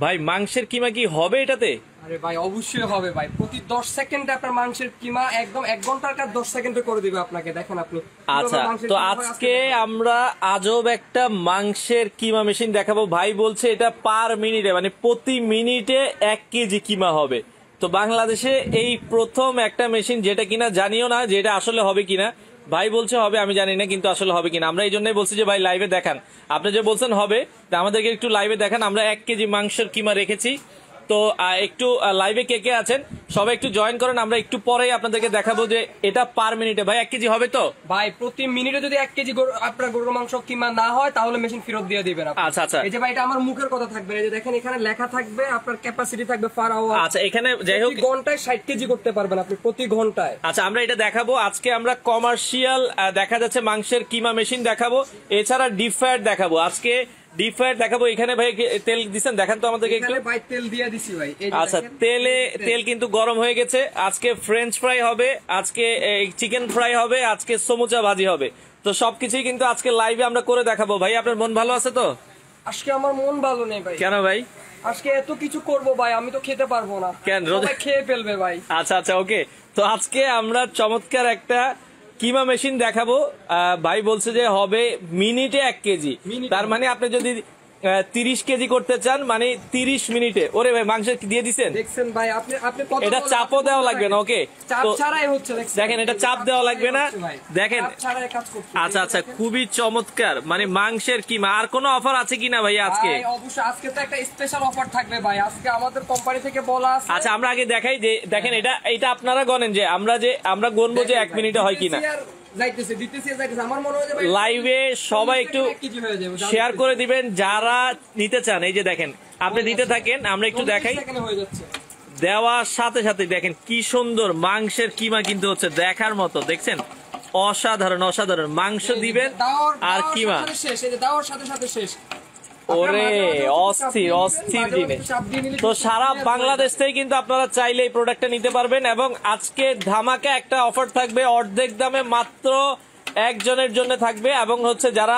ভাই মাংসের কিমা কি হবে এটাতে? আরে ভাই অবশ্যই হবে ভাই, প্রতি 10 সেকেন্ডে আপনার মাংসের কিমা একদম 1 ঘন্টার কাজ 10 সেকেন্ডে করে দিবে আপনাকে। দেখেন আপনি। আচ্ছা, তো আজকে আমরা আজব একটা মাংসের কিমা মেশিন দেখাবো। ভাই বলছে এটা পার মিনিটে মানে প্রতি মিনিটে 1 কেজি কিমা হবে। তো বাংলাদেশে এই প্রথম একটা মেশিন, যেটা কিনা জানিও না যে এটা আসলে হবে কিনা। ভাই বলছে হবে, আমি জানি না কিন্তু আসলে হবে কিনা। আমরা এই জন্যই বলছি যে ভাই লাইভে দেখান, আপনি যে বলছেন হবে আমাদেরকে একটু লাইভে দেখান। আমরা 1 কেজি মাংসের কিমা রেখেছি, তো একটু লাইভে কে কে আছেন সবাই একটু জয়েন করেন। আমরা একটু পরেই আপনাদেরকে দেখাবো যে এটা পার মিনিটে ভাই 1 কেজি হবে। তো ভাই প্রতি মিনিটে যদি 1 কেজি আপনার গরুর মাংস কিমা না হয় তাহলে মেশিন ফেরত দিয়ে দিবেন। আচ্ছা আচ্ছা, এই যে ভাই এটা আমার মুখের কথা থাকবে, এই যে দেখেন এখানে লেখা থাকবে আপনার ক্যাপাসিটি থাকবে পার আওয়ার। আচ্ছা, এখানে যাই হোক ঘন্টায় 60 কেজি করতে পারবেন আপনি প্রতি ঘন্টায়। আচ্ছা, আমরা এটা দেখাবো আজকে। আমরা কমার্শিয়াল দেখা যাচ্ছে মাংসের কিমা মেশিন দেখাবো, এছাড়া ডিপ ফ্রায়ার দেখাবো। আজকে ডিপ ফ্রায়ার দেখাবো। এখানে ভাই তেল দিচ্ছেন, দেখান তো আমাদেরকে একটু। ভাই তেল দিয়ে দিছি ভাই। আচ্ছা, তেল কিন্তু গরম হয়ে গেছে। আজকে ফ্রেঞ্চ ফ্রাই হবে, আজকে চিকেন ফ্রাই হবে, আজকে সমুচা ভাজি হবে। তো সবকিছুই কিন্তু আজকে লাইভে আমরা করে দেখাবো। ভাই আপনার মন ভালো আছে তো? আজকে আমার মন ভালো নেই ভাই। কেন ভাই? আজকে এত কিছু করবো ভাই, আমি তো খেতে পারবো না। কেন? সবাই খেয়ে ফেলবে ভাই। আচ্ছা আচ্ছা, ওকে। তো আজকে আমরা চমৎকার একটা কিমা মেশিন দেখাবো। ভাই বলছে যে হবে মিনিটে 1 কেজি। তার মানে আপনি যদি 30 কেজি করতে চান মানে 30 মিনিটে। ওরে ভাই মাংস দিয়ে দিচ্ছেন, দেখছেন ভাই আপনি এটা চাপও দেওয়া লাগবে না। ওকে, চাপ ছাড়াই হচ্ছে, দেখেন এটা চাপ দেওয়া লাগবে না, দেখেন। আচ্ছা আচ্ছা, খুবই চমৎকার মানে মাংসের কিমা। আর কোনো অফার আছে কিনা ভাই আজকে? অবশ্যই আজকে তো একটা স্পেশাল অফার থাকবে ভাই, আজকে আমাদের কোম্পানি থেকে বলা আছে। আচ্ছা, আমরা আগে দেখাই যে দেখেন এটা আপনারা গণেন যে আমরা গণবো যে 1 মিনিটে হয় কিনা। লাইভে সবাই একটু শেয়ার করে দিবেন যারা নিতে চান। এই যে দেখেন, আপনি দিতে থাকেন, আমরা একটু দেখাই। দেওয়ার সাথে সাথে দেখেন কি সুন্দর মাংসের কিমা কিন্তু হচ্ছে, দেখার মতো। দেখছেন, অসাধারণ অসাধারণ মাংস দিবেন আর কিমা। ওরে অস্থির অস্থির জিনিস। তো সারা বাংলাদেশ থেকে কিন্তু আপনারা চাইলে এই প্রোডাক্টটা নিতে পারবেন। এবং আজকে ধামাকা একটা অফার থাকবে, অর্ধেক দামে মাত্র একজনের জন্য থাকবে। এবং হচ্ছে যারা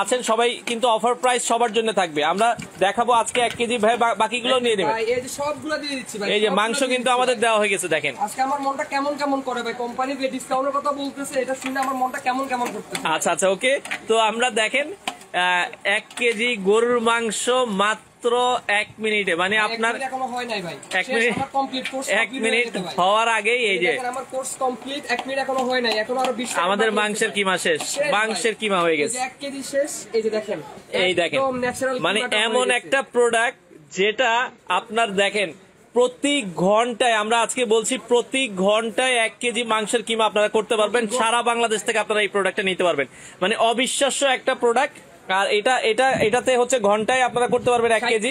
আছেন সবাই কিন্তু অফার প্রাইস সবার জন্য থাকবে। আমরা দেখাবো আজকে 1 কেজি, ভাই বাকিগুলো নিয়ে নেবেন। সবগুলো দিয়ে দিচ্ছি ভাই। এই যে মাংস কিন্তু আমাদের দেওয়া হয়ে গেছে, দেখেন। আজকে আমার মনটা কেমন কেমন করে ভাই, কোম্পানি যে ডিসকাউন্টের কথা বলতেছে এটা শুনে আমার মনটা কেমন কেমন করতেছে। আচ্ছা আচ্ছা, ওকে। তো আমরা দেখেন 1 কেজি গরুর মাংস মাত্র 1 মিনিটে মানে আপনার 1 মিনিট হওয়ার আগেই এই যে আমার কোর্স কমপ্লিট। 1 মিনিট এখনো হয় নাই, এখন আরো 20 আমাদের মাংসের কিমা শেষ, মাংসের কিমা হয়ে গেছে। 1 কেজি শেষ। এই যে দেখেন, এই দেখেন মানে এমন একটা প্রোডাক্ট যেটা আপনার দেখেন প্রতি ঘন্টায়, আমরা আজকে বলছি প্রতি ঘন্টায় 1 কেজি মাংসের কিমা আপনারা করতে পারবেন। সারা বাংলাদেশ থেকে আপনারা এই প্রোডাক্টটা নিতে পারবেন, মানে অবিশ্বাস্য একটা প্রোডাক্ট। আর এটাতে হচ্ছে ঘন্টায় আপনারা করতে পারবেন 1 কেজি,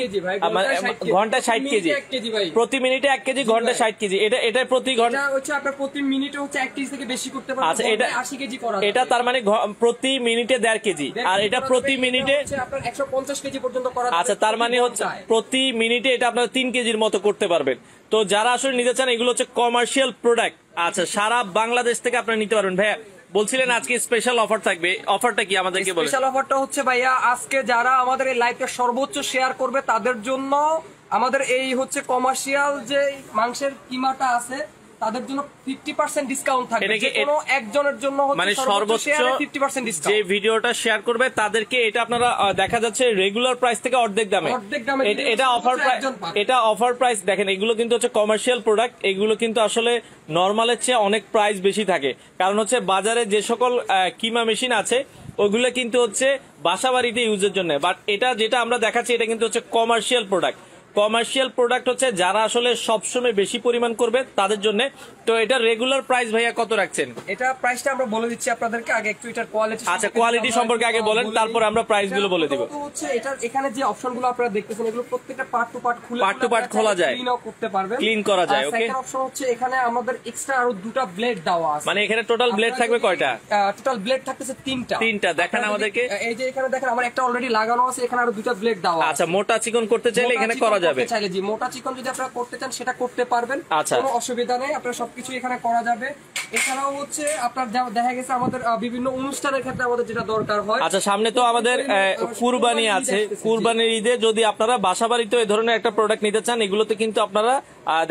ঘন্টায় 60 কেজি, প্রতি মিনিটে 1 কেজি, ঘন্টায় 60 কেজি। এটা প্রতি ঘন্টা হচ্ছে আপনার প্রতি মিনিটে হচ্ছে 1 কেজি থেকে বেশি করতে পারবেন। আচ্ছা, এটা 80 কেজি করা, এটা তার মানে প্রতি মিনিটে 1.5 কেজি। আর এটা প্রতি মিনিটে আপনার 150 কেজি পর্যন্ত করা। আচ্ছা, তার মানে হচ্ছে প্রতি মিনিটে এটা আপনারা 3 কেজির মতো করতে পারবেন। তো যারা আসলে নিতে চান, এগুলো হচ্ছে কমার্শিয়াল প্রোডাক্ট। আচ্ছা, সারা বাংলাদেশ থেকে আপনারা নিতে পারবেন। ভাইয়া বলছিলেন আজকে স্পেশাল অফার থাকবে, অফারটা কি আমাদেরকে বলেন? স্পেশাল অফারটা হচ্ছে ভাইয়া আজকে যারা আমাদের এই লাইভটা সর্বোচ্চ শেয়ার করবে তাদের জন্য আমাদের এই হচ্ছে কমার্শিয়াল যে মাংসের কিমাটা আছে তাদের জন্য 50% ডিসকাউন্ট থাকবে। যে কোনো একজনের জন্য মানে সর্বোচ্চ 50% ডিসকাউন্ট। যে ভিডিওটা শেয়ার করবে তাদেরকে এটা আপনারা দেখা যাচ্ছে রেগুলার প্রাইস থেকে অর্ধেক দামে। এটা অফার প্রাইস। দেখেন, এগুলো কিন্তু হচ্ছে কমার্শিয়াল প্রোডাক্ট, এগুলো কিন্তু আসলে নরমালের চেয়ে অনেক প্রাইস বেশি থাকে। কারণ হচ্ছে বাজারে যে সকল কিমা মেশিন আছে ওইগুলো কিন্তু হচ্ছে বাসা বাড়িতে ইউজের জন্য, বাট এটা যেটা আমরা দেখাচ্ছি এটা কিন্তু হচ্ছে কমার্শিয়াল প্রোডাক্ট। কমার্শিয়াল প্রোডাক্ট হচ্ছে যারা আসলে সবসময় বেশি পরিমাণ করবে তাদের জন্য। তো এটা রেগুলার প্রাইস ভাইয়া কত রাখছেন? এটা প্রাইসটা আমরা বলে দিচ্ছি আপনাদেরকে, আগে একটু এটার কোয়ালিটি। আচ্ছা, কোয়ালিটি সম্পর্কে আগে বলেন, তারপর আমরা প্রাইস গুলো বলে দিব। তো হচ্ছে এটা এখানে যে অপশনগুলো আপনারা দেখতেছেন এগুলো প্রত্যেকটা পার্ট টু পার্ট খোলা যায়, ক্লিনও করতে পারবেন, ক্লিন করা যায়। ওকে, সেকেন্ড অপশন হচ্ছে এখানে আমাদের এক্সট্রা আরো 2টা ব্লেড দেওয়া আছে। মানে এখানে টোটাল ব্লেড থাকবে কয়টা? টোটাল ব্লেড থাকতেছে 3টা। দেখান আমাদেরকে। এই যে এখানে দেখেন আমার একটা অলরেডি লাগানো আছে, এখানে আরো 2টা ব্লেড দেওয়া আছে। আচ্ছা, মোটা চিকন করতে চাইলে এখানে করা যাবে চাইলে জি মোটা চিকন যদি আপনারা করতে চান সেটা করতে পারবেন, আচ্ছা কোনো অসুবিধা নেই, আপনারা সবকিছু এখানে করা যাবে। এছাড়াও হচ্ছে আপনার দেখা গেছে আমাদের বিভিন্ন অনুষ্ঠানের ক্ষেত্রে আমাদের যেটা দরকার হয়। আচ্ছা সামনে তো আমাদের কুরবানি আছে, কুরবানির ঈদে যদি আপনারা বাসাবাড়িতে এই ধরনের একটা প্রোডাক্ট নিতে চান, এগুলোতে কিন্তু আপনারা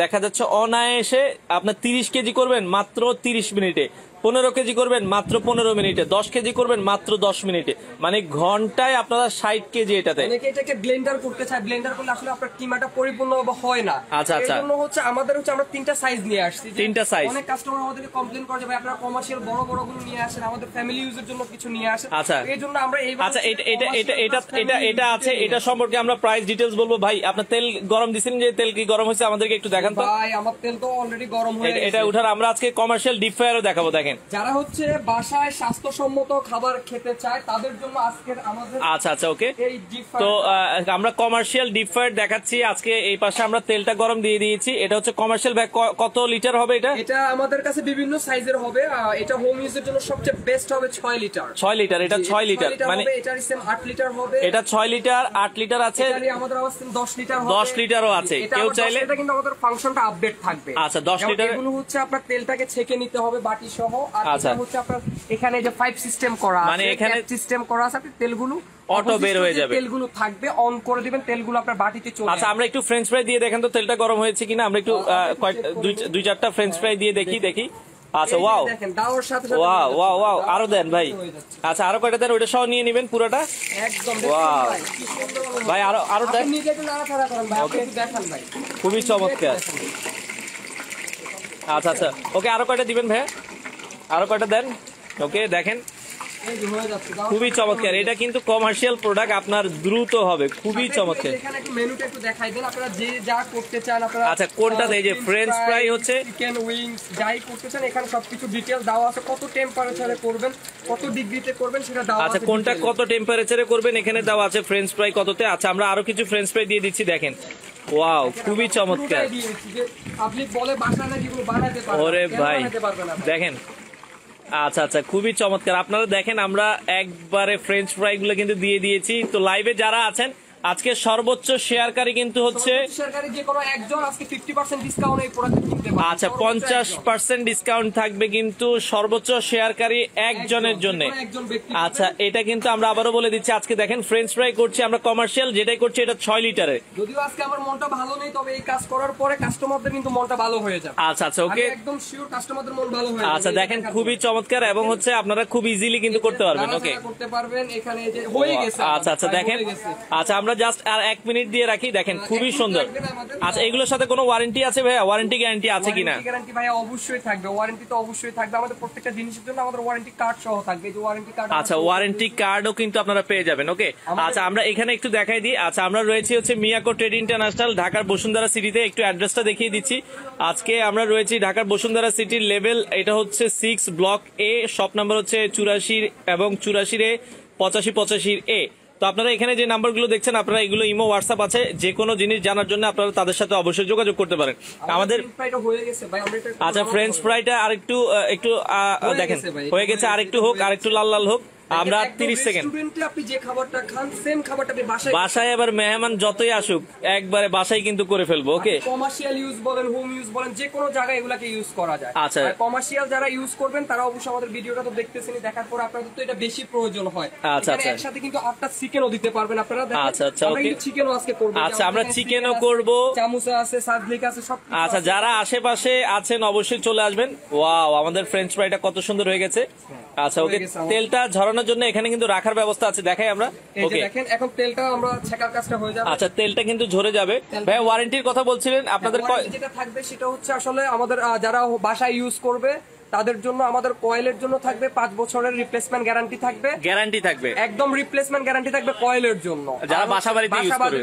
দেখা যাচ্ছে অনায়াসে আপনার 30 কেজি করবেন মাত্র 30 মিনিটে, 15 কেজি করবেন মাত্র 15 মিনিটে, 10 কেজি করবেন মাত্র 10 মিনিটে, মানে ঘন্টায় আপনারা 60 কেজি এটাতে। অনেকে এটাকে ব্লেন্ডার করতে চায়, ব্লেন্ডার করলে আসলে আপনার কিমাটা পরিপূর্ণভাবে হয় না। আচ্ছা আচ্ছা, এর জন্য হচ্ছে আমাদের আমরা 3টা সাইজ নিয়ে আসছি। 3টা সাইজ। অনেক কাস্টমার আমাদেরকে কমপ্লেইন করে যে ভাই আপনারা কমার্শিয়াল বড় বড় গুলো নিয়ে আসেন, আমাদের ফ্যামিলি ইউজের জন্য কিছু নিয়ে আসেন। আচ্ছা এই জন্য আমরা এইবার আচ্ছা এটা আছে, এটা সম্পর্কে আমরা প্রাইস ডিটেইলস বলবো। ভাই আপনার তেল গরম দিছেন, যে তেল কি গরম হয়েছে আমাদেরকে একটু দেখান তো। ভাই আমার তেল তো অলরেডি গরম হয়ে গেছে। এটা উঠার আমরা আজকে কমার্শিয়াল ডিপ ফ্রায়ারও দেখাবো। দেখেন যারা হচ্ছে বাসায় স্বাস্থ্যসম্মত খাবার খেতে চায় তাদের জন্য আজকের আমাদের আচ্ছা আচ্ছা ওকে। এই ডিপ তো আমরা কমার্শিয়াল ডিপ ফ্রায়ার দেখাচ্ছি আজকে। এই পাশে আমরা তেলটা গরম দিয়ে দিয়েছি। এটা হচ্ছে কমার্শিয়াল ব্যাগ, কত লিটার হবে এটা? এটা আমাদের কাছে বিভিন্ন সাইজের হবে। এটা হোম ইউজের জন্য সবচেয়ে বেস্ট হবে 6 লিটার। 6 লিটার, এটা 6 লিটার, মানে এটার সেম 8 লিটার হবে। এটা 6 লিটার 8 লিটার আছে, আমাদের অবশ্যই 10 লিটার হবে। 10 লিটারও আছে। কেউ চাইলে এটা কিন্তু আমাদের ফাংশনটা আপডেট থাকবে। আচ্ছা 10 লিটার। এগুলো হচ্ছে আপনার তেলটাকে ছেঁকে নিতে হবে বাটি সহ। আর এটা হচ্ছে আপনার এখানে যে 5 সিস্টেম করা আছে, মানে এখানে সিস্টেম করা আছে, আপনি তেলগুলো অটো বের হয়ে যাবে। তেলগুলো থাকবে, অন করে দিবেন, তেলগুলো আপনার বাটিতে চলে আসবে। আচ্ছা আমরা একটু ফ্রেঞ্চ ফ্রাই দিয়ে দেখেন তো তেলটা গরম হয়েছে কিনা। আমরা একটু 2-4টা ফ্রেঞ্চ ফ্রাই দিয়ে দেখি। আচ্ছা ওয়াও দেখেন দাওয়ার সাথে সাথে ওয়াও ওয়াও ওয়াও, আরো দেন ভাই। আচ্ছা আরো কয়টা দেন, ওইটা সহ নিয়ে নেবেন পুরোটা। একদম ওয়াও ভাই, আরো দেন। আপনি নিজে একটু নাড়াচাড়া করেন ভাই, আপনি একটু দেখান ভাই। খুবই চমৎকার। আচ্ছা আচ্ছা ওকে, আরো কয়টা দিবেন ভাই, আরো কয়টা দেন। ওকে দেখেন খুবই চমৎকার। এটা কিন্তু কমার্শিয়াল প্রোডাক্ট, আপনার দ্রুত হবে, খুবই চমৎকার। এখানে একটু মেনুটা একটু দেখাই দেন, আপনারা যে যা করতে চান আপনারা। আচ্ছা কোনটা এই যে ফ্রেঞ্চ ফ্রাই হচ্ছে, চিকেন উইংস যাই করতে চান এখানে সবকিছু ডিটেইলস দেওয়া আছে, কত টেম্পারেচারে করবেন, কত ডিগ্রিতে করবেন সেটা দেওয়া আছে। আচ্ছা কোনটা কত টেম্পারেচারে করবেন এখানে দেওয়া আছে, ফ্রেঞ্চ ফ্রাই কততে। আচ্ছা আমরা আরো কিছু ফ্রেঞ্চ ফ্রাই দিয়ে দিচ্ছি, দেখেন ওয়াও খুবই চমৎকার। আপনি বলে বাসা না যেগুলো বানাতে পারবেন, ওরে ভাই দেখেন। আচ্ছা আচ্ছা খুবই চমৎকার। আপনারা দেখেন আমরা একবারে ফ্রেঞ্চ ফ্রাই গুলো কিন্তু দিয়ে দিয়েছি। তো লাইভে যারা আছেন আজকে সর্বোচ্চ শেয়ারকারী কিন্তু হচ্ছে, আচ্ছা 50% ডিসকাউন্ট থাকবে কিন্তু সর্বোচ্চ শেয়ারকারী একজনের জন্য। আচ্ছা এটা কিন্তু আমরা আবারও বলে দিচ্ছি, আজকে দেখেন ফ্রেঞ্চ ফ্রাই করছি আমরা কমার্শিয়াল, যেটাই করছি এটা 6 লিটারের। যদিও আজকে আমার মনটা ভালো নেই, তবে এই কাজ করার পরে কাস্টমারদের কিন্তু মনটা ভালো হয়ে যাবে। আচ্ছা আচ্ছা ওকে, একদম শিওর কাস্টমারদের মন ভালো হয়ে যাবে। আচ্ছা দেখেন খুবই চমৎকার, এবং হচ্ছে আপনারা খুব ইজিলি কিন্তু করতে পারবেন। ওকে করতে পারবেন এখানে যে হয়ে গেছে। আচ্ছা আচ্ছা দেখেন, আচ্ছা আমরা জাস্ট আর 1 মিনিট দিয়ে রাখি, দেখেন খুবই সুন্দর। আচ্ছা এগুলোর সাথে কোনো ওয়ারেন্টি আছে ভাইয়া, ওয়ারেন্টি গ্যারান্টি আছে কিনা? গ্যারান্টি ভাইয়া অবশ্যই থাকবে, ওয়ারেন্টি তো অবশ্যই থাকবে। আমাদের প্রত্যেকটা জিনিসের জন্য আমাদের ওয়ারেন্টি কার্ড সহ থাকবে, যে ওয়ারেন্টি কার্ড। আচ্ছা ওয়ারেন্টি কার্ডও কিন্তু আপনারা পেয়ে যাবেন। ওকে আচ্ছা আমরা এখানে একটু দেখাই দিই। আচ্ছা আমরা রয়েছি হচ্ছে মিয়াকো ট্রেড ইন্টারন্যাশনাল, ঢাকার বসুন্ধরা সিটিতে। একটু অ্যাড্রেসটা দেখিয়ে দিচ্ছি। আজকে আমরা রয়েছি ঢাকার বসুন্ধরা সিটির লেভেল, এটা হচ্ছে 6 ব্লক এ, শপ নাম্বার হচ্ছে 84 এবং 84 এ 85 এ। তো আপনারা এখানে যে নাম্বারগুলো দেখছেন, আপনারা এগুলো ইমো হোয়াটসঅ্যাপ আছে, যে কোনো জিনিস জানার জন্য আপনারা তাদের সাথে অবশ্যই যোগাযোগ করতে পারেন। আমাদের আচ্ছা ফ্রেঞ্চ ফ্রাইটা আরেকটু একটু দেখেন হয়ে গেছে, আরেকটু হোক, আরেকটু লাল লাল হোক। আমরা 30 সেকেন্ড, আপনি যে খাবারটা খান সেম খাবারটা আপনি বাসায় আবার মেহমান যতই আসুক একবারে বাসায় কিন্তু করে ফেলবো। ওকে কমার্শিয়াল ইউজ বলেন, হোম ইউজ বলেন, যে কোনো জায়গায় এগুলাকে ইউজ করা যায়। আচ্ছা কমার্শিয়াল যারা ইউজ করবেন তারা অবশ্যই আমাদের ভিডিওটা তো দেখতেছেনই, দেখার পর আপনাদের তো এটা বেশি প্রয়োজন হয়। আচ্ছা আচ্ছা একসাথে কিন্তু 8টা চিকেনও দিতে পারবেন আপনারা। আচ্ছা আচ্ছা ওকে, চিকেনও আজকে করব। আচ্ছা আমরা চিকেনও করব, চামচা আছে, সাদলিক আছে, সব। আচ্ছা যারা আশেপাশে আছেন অবশ্যই চলে আসবেন। ওয়াও আমাদের ফ্রেঞ্চ ফ্রাইটা কত সুন্দর হয়ে গেছে। আচ্ছা ওকে, তেলটা ঝরানোর জন্য এখানে কিন্তু রাখার ব্যবস্থা আছে, দেখাই আমরা। ওকে দেখেন এখন তেলটা আমরা ছেঁকার কাজটা হয়ে যাবে। আচ্ছা তেলটা কিন্তু ঝরে যাবে। ভাই ওয়ারেন্টির কথা বলছিলেন আপনাদের, যেটা থাকবে সেটা হচ্ছে আসলে আমাদের যারা বাসায় ইউজ করবে তাদের জন্য আমাদের কয়েলের জন্য থাকবে 5 বছরের রিপ্লেসমেন্ট গ্যারান্টি থাকবে। গ্যারান্টি থাকবে একদম, রিপ্লেসমেন্ট গ্যারান্টি থাকবে কয়েলের জন্য, যারা বাসা বাড়িতে ইউজ করবে।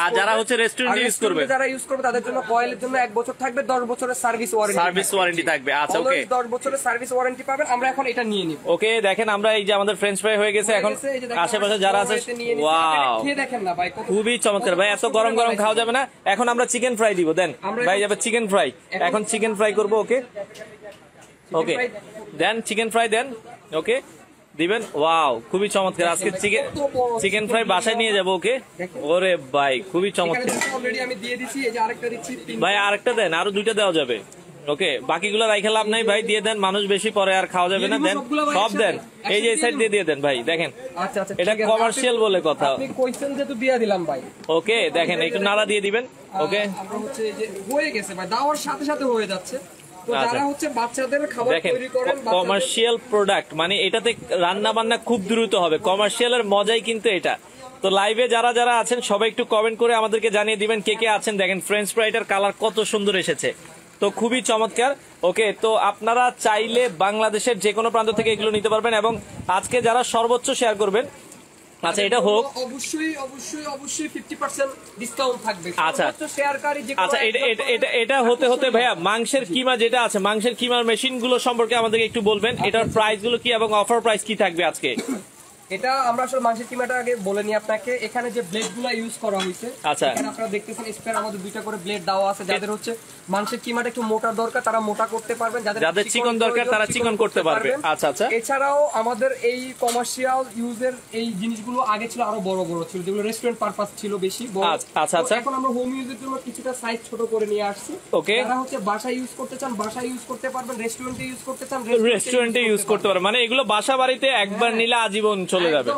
আর যারা হচ্ছে রেস্টুরেন্টে ইউজ করবে, যারা ইউজ করবে তাদের জন্য কয়েলের জন্য 1 বছর থাকবে, 10 বছরের সার্ভিস ওয়ারেন্টি থাকবে। আচ্ছা ওকে 10 বছরের সার্ভিস ওয়ারেন্টি পাবেন। আমরা এখন এটা নিয়ে নিব। ওকে দেখেন আমরা এই যে আমাদের ফ্রেঞ্চ ফ্রাই হয়ে গেছে, এখন আশেপাশে যারা আছে ওয়াও খেয়ে দেখেন না ভাই, খুবই চমৎকার। ভাই এত গরম গরম খাওয়া যাবে না, এখন আমরা চিকেন ফ্রাই দিব। দেন ভাই যাবে চিকেন ফ্রাই, এখন চিকেন ফ্রাই করব। ওকে ওকে দেন চিকেন ফ্রাই দেন। ওকে দিবেন। ওয়াও, খুবই চমৎকার। আজকে চিকেন ফ্রাই বাসায় নিয়ে যাবো ওকে। ওরে ভাই খুবই চমৎকার। অলরেডি আমি দিয়ে দিছি, এই যে আরেকটা দিচ্ছি। ভাই আরেকটা দেন, আরো 2টা দেওয়া যাবে। ওকে, বাকিগুলো রাইখা লাভ নাই ভাই, দিয়ে দেন, মানুষ বেশি পরে আর খাওয়া যাবে না। দেন সব দেন, এই যে সাইড দিয়ে দেন ভাই। দেখেন আচ্ছা আচ্ছা, এটা কমার্শিয়াল বলে কথা। আপনি কইছেন যেহেতু দিয়ে দিলাম ভাই। ওকে, দেখেন একটু নাড়া দিয়ে দিবেন। ওকে, আমরা হচ্ছে এই যে হয়ে গেছে ভাই, দাওয়ার সাথে সাথে হয়ে যাচ্ছে। তো যারা হচ্ছে বাচ্চাদের খাবার তৈরি করেন, কমার্শিয়াল প্রোডাক্ট মানে এটাতে রান্না বান্না খুব দ্রুত হবে। কমার্শিয়ালের মজাই কিন্তু এটা। তো লাইভে যারা যারা আছেন সবাই একটু কমেন্ট করে আমাদেরকে জানিয়ে দিবেন কে কে আছেন। দেখেন ফ্রেঞ্চ ফ্রাইটার কালার কত সুন্দর এসেছে, তো খুবই চমৎকার। ওকে, তো আপনারা চাইলে বাংলাদেশের যে কোনো প্রান্ত থেকে এগুলো নিতে পারবেন, এবং আজকে যারা সর্বোচ্চ শেয়ার করবেন, আচ্ছা এটা হোক, অবশ্যই অবশ্যই অবশ্যই 50% ডিসকাউন্ট থাকবে। আচ্ছা শেয়ারকারী যে আচ্ছা, এটা হতে হতে ভাইয়া মাংসের কিমা যেটা আছে, মাংসের কিমার মেশিন গুলো সম্পর্কে আমাদেরকে একটু বলবেন। এটার প্রাইস গুলো কি এবং অফার প্রাইস কি থাকবে আজকে? এটা আমরা আসলে মাংসের কিমাটা আগে বলে নিই আপনাকে। এখানে যে ব্লেড গুলো ইউজ করা হয়েছে, আচ্ছা এখানে আপনারা দেখতেছেন স্পেয়ার আমাদের 2টা করে ব্লেড দেওয়া আছে। যাদের হচ্ছে মাংসের কিমাটা একটু মোটা দরকার তারা মোটা করতে পারবেন, যাদের চিকন দরকার তারা চিকন করতে পারবে। আচ্ছা আচ্ছা, এছাড়াও আমাদের এই কমার্শিয়াল ইউজের এই জিনিসগুলো আগে ছিল আরো বড় বড় ছিল, যেগুলো রেস্টুরেন্ট পারপাস ছিল বেশি বড়। আচ্ছা আচ্ছা, এখন আমরা হোম ইউজের জন্য কিছুটা সাইজ ছোট করে নিয়ে আসছি। ওকে, যারা হচ্ছে বাসায় ইউজ করতে চান বাসায় ইউজ করতে পারবেন, রেস্টুরেন্টে ইউজ করতে চান রেস্টুরেন্টে ইউজ করতে পারবেন। মানে এগুলো বাসা বাড়িতে একবার নিলে আজীবন চলে যাবে।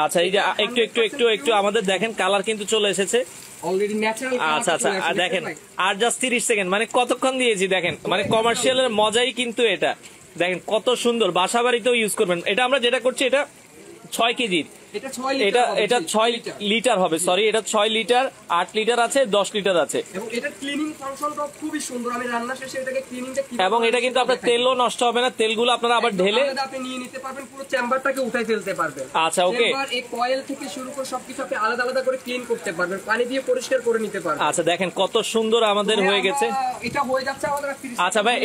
আচ্ছা, এই যে একটু একটু একটু একটু আমাদের দেখেন কালার কিন্তু চলে এসেছে অলরেডি ন্যাচারাল। আচ্ছা আচ্ছা, দেখেন আর জাস্ট 30 সেকেন্ড, মানে কতক্ষণ দিয়েছি দেখেন। মানে কমার্শিয়ালের মজাই কিন্তু এটা। দেখেন কত সুন্দর, বাসা বাড়িতেও ইউজ করবেন। এটা আমরা যেটা করছি এটা 6 কেজির, এটা 6 লিটার হবে। সরি, এটা 6 লিটার, 8 লিটার আছে, 10 লিটার আছে। এবং এটা ক্লিনিং ফাংশনটা খুবই সুন্দর। আমি রান্না শেষে এটাকে ক্লিনিংটা এবং এটা কিন্তু আপনার তেলও নষ্ট হবে না। তেলগুলো আপনারা আবার ঢেলে আপনি নিয়ে নিতে পারবেন, পুরো চেম্বারটাকে উঠাই ফেলতে পারবেন। আচ্ছা ওকে, এই কয়েল থেকে শুরু করে সবকিছু আপনি আলাদা আলাদা করে ক্লিন করতে পারবেন, পানি দিয়ে পরিষ্কার করে নিতে পারবেন। আচ্ছা দেখেন কত সুন্দর আমাদের হয়ে গেছে। এটা হয়ে যাচ্ছে আমাদের। আচ্ছা ভাই,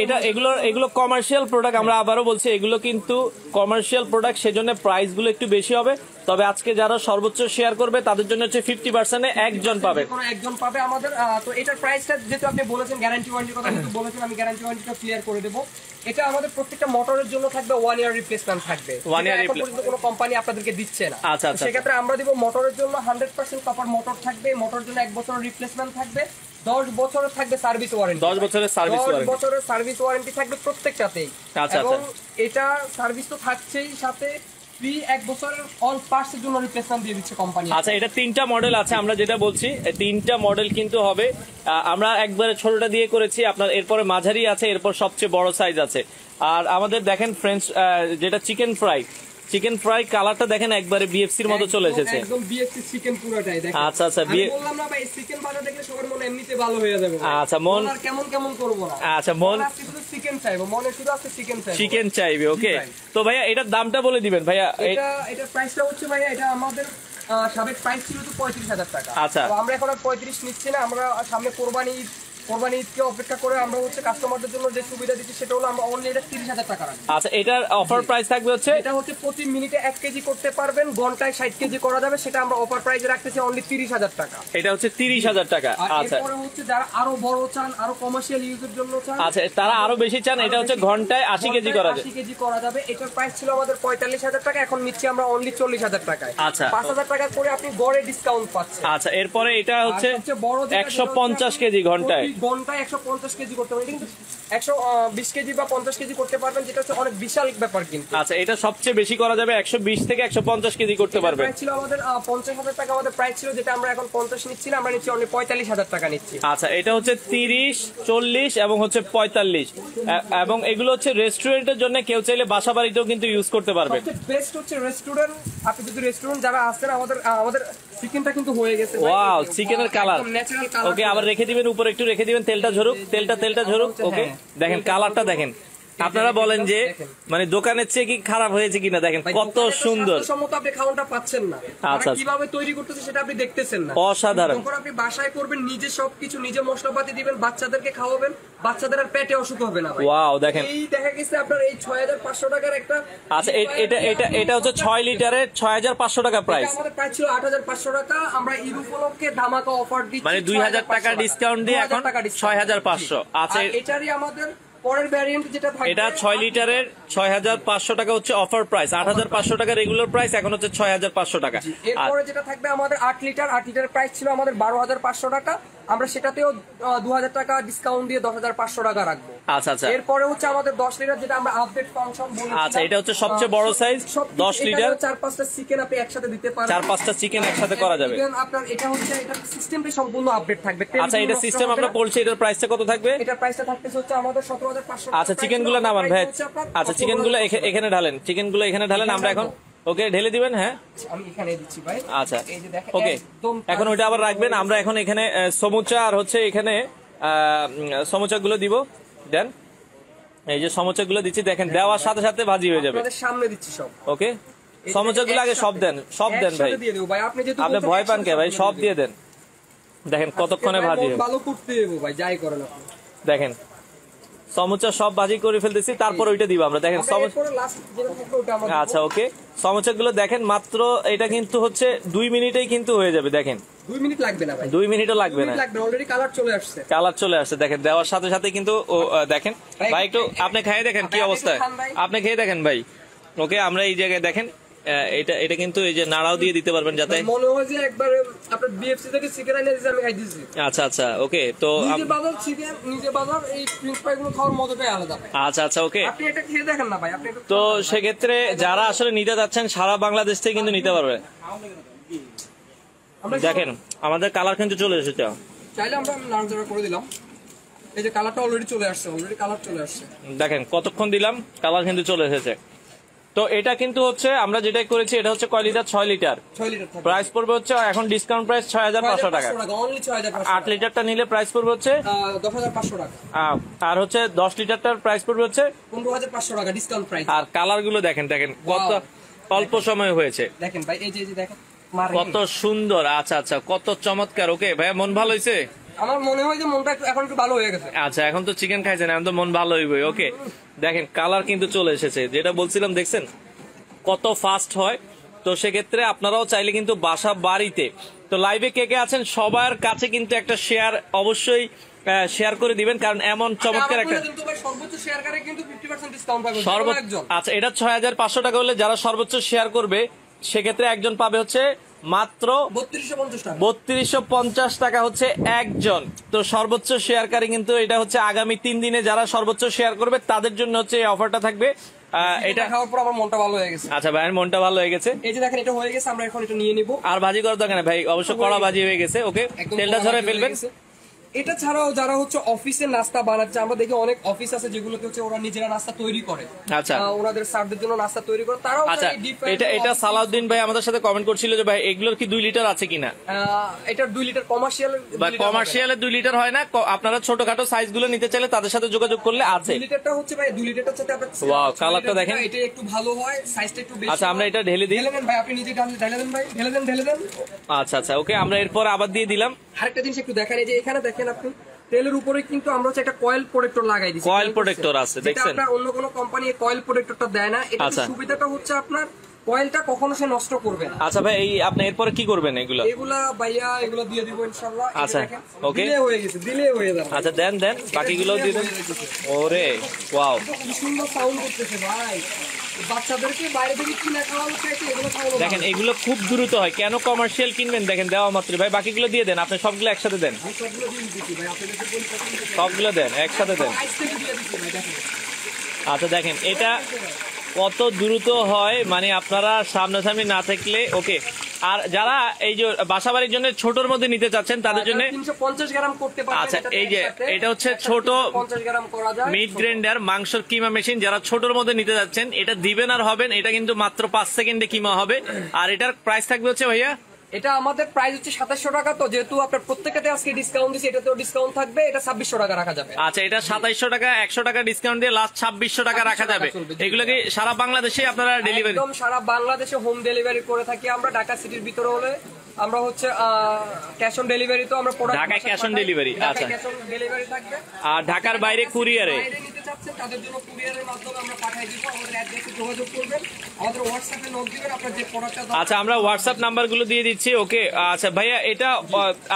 এগুলো কমার্শিয়াল প্রোডাক্ট। আমরা আবারও বলছি এগুলো কিন্তু কমার্শিয়াল প্রোডাক্ট, সেজন্য প্রাইস গুলো একটু বেশি হবে। তবে আজকে যারা সর্বোচ্চ শেয়ার করবে তাদের জন্য হচ্ছে 50% একজন পাবে, একজন পাবে আমাদের। তো এটার প্রাইসটা যেহেতু আপনি বলেছেন গ্যারান্টি ওয়ারেন্টির কথা যেহেতু বলেছেন, আমি গ্যারান্টি ওয়ারেন্টিটা ক্লিয়ার করে দেবো। এটা আমাদের প্রত্যেকটা মোটরের জন্য থাকবে 1 ইয়ার রিপ্লেসমেন্ট থাকবে। 1 ইয়ার রিপ্লেসমেন্ট কোনো কোম্পানি আপনাদেরকে দিচ্ছে না। আচ্ছা আচ্ছা, সেক্ষেত্রে আমরা দিব মোটরের জন্য 100% কপার মোটর থাকবে। মোটরের জন্য 1 বছরের রিপ্লেসমেন্ট থাকবে, 10 বছরের থাকবে সার্ভিস ওয়ারেন্টি। 10 বছরের সার্ভিস ওয়ারেন্টি, 10 বছরের সার্ভিস ওয়ারেন্টি থাকবে প্রত্যেকটাতেই। আচ্ছা এবং এটা সার্ভিস তো থাকছেই, সাথে ফ্রি 1 বছরের অল পার্টস এর জন্য রিপ্লেসমেন্ট দিয়ে দিচ্ছে কোম্পানি। আচ্ছা, এটা 3টা মডেল আছে। আমরা যেটা বলছি 3টা মডেল কিন্তু হবে। আমরা একবারে ছোটটা দিয়ে করেছি আপনার, এরপরে মাঝারি আছে, এরপর সবচেয়ে বড় সাইজ আছে। আর আমাদের দেখেন ফ্রেঞ্চ যেটা চিকেন ফ্রাই কালারটা দেখেন একবারে বিএফসির মতো চলে এসেছে, একদম বিএফসি চিকেন পুরোটাই দেখেন। আচ্ছা আচ্ছা, আমি বললাম না ভাই চিকেন ভাজা দেখলে সবার মন এমনিতে ভালো হয়ে যাবে। আচ্ছা, মন আর কেমন কেমন করব না। আচ্ছা, মন শুধু চিকেন চাইবো, মনে শুধু আছে চিকেন চাইবে। ওকে, তো ভাইয়া এটার দামটা বলে দিবেন ভাইয়া। এটা প্রাইসটা হচ্ছে ভাইয়া, এটা আমাদের সাবেক প্রাইস ছিল তো 35,000 টাকা। আচ্ছা, তো আমরা এখন আর 35 নিচ্ছি না। আমরা সামনে কোরবানি ঈদকে অপেক্ষা করে আমরা হচ্ছে কাস্টমারদের জন্য যে সুবিধা দিচ্ছি সেটা হলো আমরা অনলি এটা 30,000 টাকা রাখি। আচ্ছা, এটার অফার প্রাইস থাকবে হচ্ছে, এটা হচ্ছে প্রতি মিনিটে 1 কেজি করতে পারবেন, ঘন্টায় 60 কেজি করা যাবে। সেটা আমরা অফার প্রাইসে রাখতেছি অনলি 30,000 টাকা। এটা হচ্ছে 30,000 টাকা। আচ্ছা, এরপরে হচ্ছে যারা আরো বড় চান, আরো কমার্শিয়াল ইউজের জন্য চান, আচ্ছা তারা আরো বেশি চান, এটা হচ্ছে ঘন্টায় 80 কেজি করা যাবে। 80 কেজি করা যাবে। এটার প্রাইস ছিল আমাদের 45,000 টাকা, এখন নিচ্ছি আমরা অনলি 40,000 টাকায়। আচ্ছা, 5,000 টাকা করে আপনি গড়ে ডিসকাউন্ট পাচ্ছেন। আচ্ছা, এরপরে এটা হচ্ছে বড় 150 কেজি ঘন্টায় 150 কেজি করতে পারবেন, কিন্তু 120 কেজি বা 50 কেজি করতে পারবেন, যেটা হচ্ছে অনেক বিশাল ব্যাপার কিন্তু। আচ্ছা, এটা সবচেয়ে বেশি করা যাবে 120 থেকে 150 কেজি করতে পারবেন। প্রাইস ছিল আমাদের 50,000 টাকা আমাদের প্রাইস ছিল, যেটা আমরা এখন 50 নিচ্ছি না, আমরা নিচ্ছি অনলি 45,000 টাকা নিচ্ছি। আচ্ছা, এটা হচ্ছে 30, 40 এবং হচ্ছে 45, এবং এগুলো হচ্ছে রেস্টুরেন্টের জন্য, কেউ চাইলে বাসা বাড়িতেও কিন্তু ইউজ করতে পারবেন। বেস্ট হচ্ছে রেস্টুরেন্ট। আপনি যদি রেস্টুরেন্ট যারা আছেন, আমাদের চিকেনটা কিন্তু হয়ে গেছে। ওয়াও, চিকেনের কালার। Natural colour. ওকে, আবার রেখে দিবেন, উপরে একটু রেখে দিবেন, তেলটা ঝরুক, তেলটা ঝরুক। ওকে, দেখেন কালারটা দেখেন। আপনারা বলেন যে মানে দোকানের চেয়ে কি খারাপ হয়েছে কিনা, দেখেন কত সুন্দর। সম্মত আপনি খাওয়াটা পাচ্ছেন না, আচ্ছা, কিভাবে তৈরি করতেছে সেটা আপনি দেখতেছেন না। অসাধারণ। যখন আপনি বাসায় করবেন, নিজে সবকিছু নিজে মশলাপাতি দিবেন, বাচ্চাদেরকে খাওয়াবেন, বাচ্চাদের আর পেটে অসুখ হবে না। ওয়াও, দেখেন এই দেখা গেছে আপনার এই 6,500 টাকার একটা। আচ্ছা, এটা হচ্ছে 6 লিটারের 6,500 টাকা প্রাইস। আমাদের প্রাইস ছিল 8,500 টাকা। আমরা ঈদ উপলক্ষে ধামাকা অফার দিচ্ছি, মানে 2,000 টাকা ডিসকাউন্ট দিয়ে এখন 6,500। আচ্ছা, এটারই আমাদের পরের ভ্যারিয়েন্ট যেটা থাকবে এটা 6 লিটারের 6500 টাকা হচ্ছে অফার প্রাইস, 8500 টাকা রেগুলার প্রাইস, এখন হচ্ছে 6500 টাকা। এরপরে যেটা থাকবে আমাদের 8 লিটারের প্রাইস ছিল আমাদের 12500 টাকা, আমরা সেটাতেও 2000 টাকা ডিসকাউন্ট দিয়ে 10500 টাকা রাখবো। আচ্ছা আচ্ছা, এরপরে হচ্ছে আমাদের 10 লিটার যেটা আমরা আপডেট ফাংশন বলি। আচ্ছা, এটা হচ্ছে সবচেয়ে বড় সাইজ 10 লিটার, 4-5টা চিকেন আপনি একসাথে দিতে পারেন, 4-5টা চিকেন একসাথে করা যাবে। আপনার এটা হচ্ছে এটা সিস্টেমটা সম্পূর্ণ আপডেট থাকবে। আচ্ছা, এটা সিস্টেম আমরা বলছি, এটার প্রাইসটা কত থাকবে? এটার প্রাইসটা থাকতেছে হচ্ছে আমাদের 17500 টাকা। আচ্ছা, চিকেন গুলো নামান ভাই, আচ্ছা চিকেন গুলো এখানে ঢালেন, চিকেন গুলো এখানে ঢালেন, আমরা এখন ওকে ঢেলে দিবেন। হ্যাঁ, আমি এখানে দিচ্ছি ভাই। আচ্ছা, এই যে দেখেন ওকে, একদম এখন ওইটা আবার রাখবেন। আমরা এখন এখানে সমুচা আর হচ্ছে এখানে সমুচা গুলো দিব, দেন এই যে সমুচা গুলো দিচ্ছি, দেখেন দেওয়ার সাথে সাথে ভাজি হয়ে যাবে। আপনাদের সামনে দিচ্ছি সব। ওকে, সমুচা গুলো আগে সব দেন, সব দেন ভাই, দিয়ে দেব ভাই। আপনি যেহেতু আপনি ভয় পান কে ভাই, সব দিয়ে দেন। দেখেন কতক্ষণে ভাজি হবে, ভালো করতে দেব ভাই, যাই করেন আপনি। দেখেন সমুচা সব ভাজি করে ফেলতেছি, তারপর ওইটা দিব আমরা। দেখেন আচ্ছা, ওকে, সমুচা গুলো দেখেন মাত্র এটা কিন্তু হচ্ছে 2 মিনিটেই কিন্তু হয়ে যাবে। দেখেন 2 মিনিট লাগবে না ভাই, 2 মিনিটও লাগবে না, অলরেডি কালার চলে আসছে, কালার চলে আসছে। দেখেন দেওয়ার সাথে সাথে কিন্তু দেখেন ভাই, একটু আপনি খেয়ে দেখেন কি অবস্থায়, আপনি খেয়ে দেখেন ভাই। ওকে, আমরা এই জায়গায় দেখেন এটা কিন্তু এই যে নাড়াও দিয়ে দিতে পারবেন যাতে মনে হয় যে একবার আপনার বিএফসি থেকে চিকেন এনে দিয়েছে, আমি খাই দিয়েছি। আচ্ছা আচ্ছা, ওকে, তো নিজে বাজার চিকেন, নিজে বাজার এই ফ্রেঞ্চ ফ্রাই গুলো খাওয়ার মজাটাই আলাদা ভাই। আচ্ছা আচ্ছা, ওকে, আপনি এটা খেয়ে দেখেন না ভাই, আপনি তো সেক্ষেত্রে যারা আসলে নিতে যাচ্ছেন সারা বাংলাদেশ থেকে কিন্তু নিতে পারবে। দেখেন আমাদের কালার কিন্তু চলে এসেছে, চাইলে আমরা নাড়াচাড়া করে দিলাম। এই যে কালারটা অলরেডি চলে আসছে, অলরেডি কালার চলে আসছে, দেখেন কতক্ষণ দিলাম, কালার কিন্তু চলে এসেছে। তো এটা কিন্তু হচ্ছে আমরা যেটাই করেছি, এটা হচ্ছে কয় লিটার? 6 লিটার। প্রাইস পড়বে হচ্ছে এখন ডিসকাউন্ট প্রাইস 6500 টাকা। 8 লিটারটা নিলে প্রাইস পড়বে হচ্ছে 10500 টাকা, আর হচ্ছে 10 লিটারটার প্রাইস পড়বে হচ্ছে 15500 টাকা ডিসকাউন্ট প্রাইস। আর কালার গুলো দেখেন, দেখেন কত অল্প সময় হয়েছে, দেখেন ভাই, এই যে দেখেন কত সুন্দর। আচ্ছা আচ্ছা, কত চমৎকার। ওকে ভাইয়া, মন ভালো হয়েছে? আমার মনে হয় যে মনটা এখন একটু ভালো হয়ে গেছে। আচ্ছা, এখন তো চিকেন খাইছেন, এখন তো মন ভালো হইবে। ওকে, দেখেন কালার কিন্তু চলে এসেছে, যেটা বলছিলাম দেখছেন কত ফাস্ট হয়। তো সেক্ষেত্রে আপনারাও চাইলে কিন্তু বাসা বাড়িতে, তো লাইভে কে কে আছেন সবার কাছে কিন্তু একটা শেয়ার অবশ্যই শেয়ার করে দিবেন, কারণ এমন চমৎকার একটা সর্বোচ্চ শেয়ারকারে কিন্তু 50% ডিসকাউন্ট পাবে সর্বোচ্চ। আচ্ছা, এটা 6500 টাকা হলে যারা সর্বোচ্চ শেয়ার করবে সেক্ষেত্রে একজন পাবে হচ্ছে মাত্র 3250 টাকা হচ্ছে একজন। তো সর্বোচ্চ শেয়ারকারী কিন্তু এটা হচ্ছে আগামী 3 দিনে যারা সর্বোচ্চ শেয়ার করবে তাদের জন্য হচ্ছে এই অফারটা থাকবে। এটা খাওয়ার পর আমার মনটা ভালো হয়ে গেছে। আচ্ছা, ভাইয়ের মনটা ভালো হয়ে গেছে। এই যে দেখেন এটা হয়ে গেছে, আমরা এখন এটা নিয়ে নিব। আর ভাজি করার দরকার নেই ভাই, অবশ্য কড়া ভাজি হয়ে গেছে। ওকে, তেলটা ঝরে ফেলবেন। এটা ছাড়াও যারা হচ্ছে অফিসে নাস্তা বানাচ্ছে, আমরা দেখি অনেক অফিস আছে যেগুলোতে হচ্ছে ওরা নিজেরা নাস্তা তৈরি করে। আচ্ছা, ওনাদের সার্ভদের জন্য নাস্তা তৈরি করে তারাও। আচ্ছা, এটা সালাউদ্দিন ভাই আমাদের সাথে কমেন্ট করছিল যে ভাই এগুলোর কি 2 লিটার আছে কিনা। এটা 2 লিটার কমার্শিয়ালে 2 লিটার হয় না, আপনারা ছোটখাটো সাইজ গুলো নিতে চাইলে তাদের সাথে যোগাযোগ করলে আছে। 2 লিটারটা হচ্ছে ভাই 2 লিটারটা সাথে আপনার ওয়াও, কালারটা দেখেন, এটা একটু ভালো হয়, সাইজটা একটু বেশি। আচ্ছা, আমরা এটা ঢেলে দিই। ঢেলে দেন ভাই, আপনি নিজে ঢেলে দেন ভাই, ঢেলে দেন। আচ্ছা আচ্ছা, ওকে, আমরা এরপর আবার দিয়ে দিলাম। আরেকটা জিনিস একটু দেখেন, এই যে এখানে দেখেন আপনি তেলের উপরে কিন্তু আমরা হচ্ছে একটা কয়েল প্রোটেক্টর লাগাই দিয়েছি। কয়েল প্রোটেক্টর আছে, দেখছেন, আপনার অন্য কোনো কোম্পানি কয়েল প্রোটেক্টরটা দেয় না। এটা সুবিধাটা হচ্ছে আপনার কয়েলটা কখনো সে নষ্ট করবে না। আচ্ছা ভাই, এই আপনি এরপরে কি করবেন? এগুলা ভাইয়া এগুলো দিয়ে দিব ইনশাআল্লাহ। আচ্ছা, ওকে, দিলে হয়ে গেছে, দিলে হয়ে যাবে। আচ্ছা, দেন বাকিগুলো দিয়ে দেন। ওরে ওয়াও, কি সুন্দর সাউন্ড করতেছে ভাই। বাচ্চাদেরকে বাইরে থেকে কিনে খাওয়ানো চাইছে, এগুলো খাওয়ানো। দেখেন এগুলো খুব দ্রুত হয়, কেন কমার্শিয়াল কিনবেন? দেখেন দেওয়া মাত্র ভাই, বাকিগুলো দিয়ে দেন, আপনি সবগুলো একসাথে দেন, সবগুলো দেন একসাথে দেন। আচ্ছা, দেখেন এটা কত দ্রুত হয়, মানে আপনারা সামনাসামনি না থাকলে। ওকে, আর যারা এই যে বাসাবাড়ির জন্য ছোটর মধ্যে নিতে চাচ্ছেন তাদের জন্য 350 গ্রাম করতে পারবেন। আচ্ছা, এই যে এটা হচ্ছে ছোট 50 গ্রাম করা যায় মিট গ্রাইন্ডার মাংসের কিমা মেশিন, যারা ছোটর মধ্যে নিতে যাচ্ছেন এটা দিবেন আর হবেন। এটা কিন্তু মাত্র 5 সেকেন্ডে কিমা হবে। আর এটার প্রাইস থাকবে হচ্ছে ভাইয়া, এটা আমাদের প্রাইস হচ্ছে 2700 টাকা। তো যেহেতু আপনার প্রত্যেকটাতে আজকে ডিসকাউন্ট দিছি, এটাতেও ডিসকাউন্ট থাকবে, এটা 2600 টাকা রাখা যাবে। আচ্ছা, এটা 2700 টাকা, 100 টাকা ডিসকাউন্ট দিয়ে লাস্ট 2600 টাকা রাখা যাবে। এগুলো কি সারা বাংলাদেশে আপনারা ডেলিভারি? একদম সারা বাংলাদেশে হোম ডেলিভারি করে থাকি আমরা। ঢাকা সিটির ভিতরে হলে আমরা হচ্ছে ক্যাশ অন ডেলিভারি, তো আমরা প্রোডাক্ট ঢাকায় ক্যাশ অন ডেলিভারি। আচ্ছা, ক্যাশ অন ডেলিভারি থাকবে। আর ঢাকার বাইরে কুরিয়ারে? চাচ্ছেন তাদের জন্য কুরিয়ারের মাধ্যমে আমরা পাঠিয়ে দিব। আমাদের অ্যাড্রেসে যোগাযোগ করবেন, আমাদের হোয়াটসঅ্যাপে নোট দিবেন আপনার যে প্রোডাক্টটা। আচ্ছা, আমরা হোয়াটসঅ্যাপ নাম্বারগুলো দিয়ে দিচ্ছি। ওকে, আচ্ছা ভাইয়া, এটা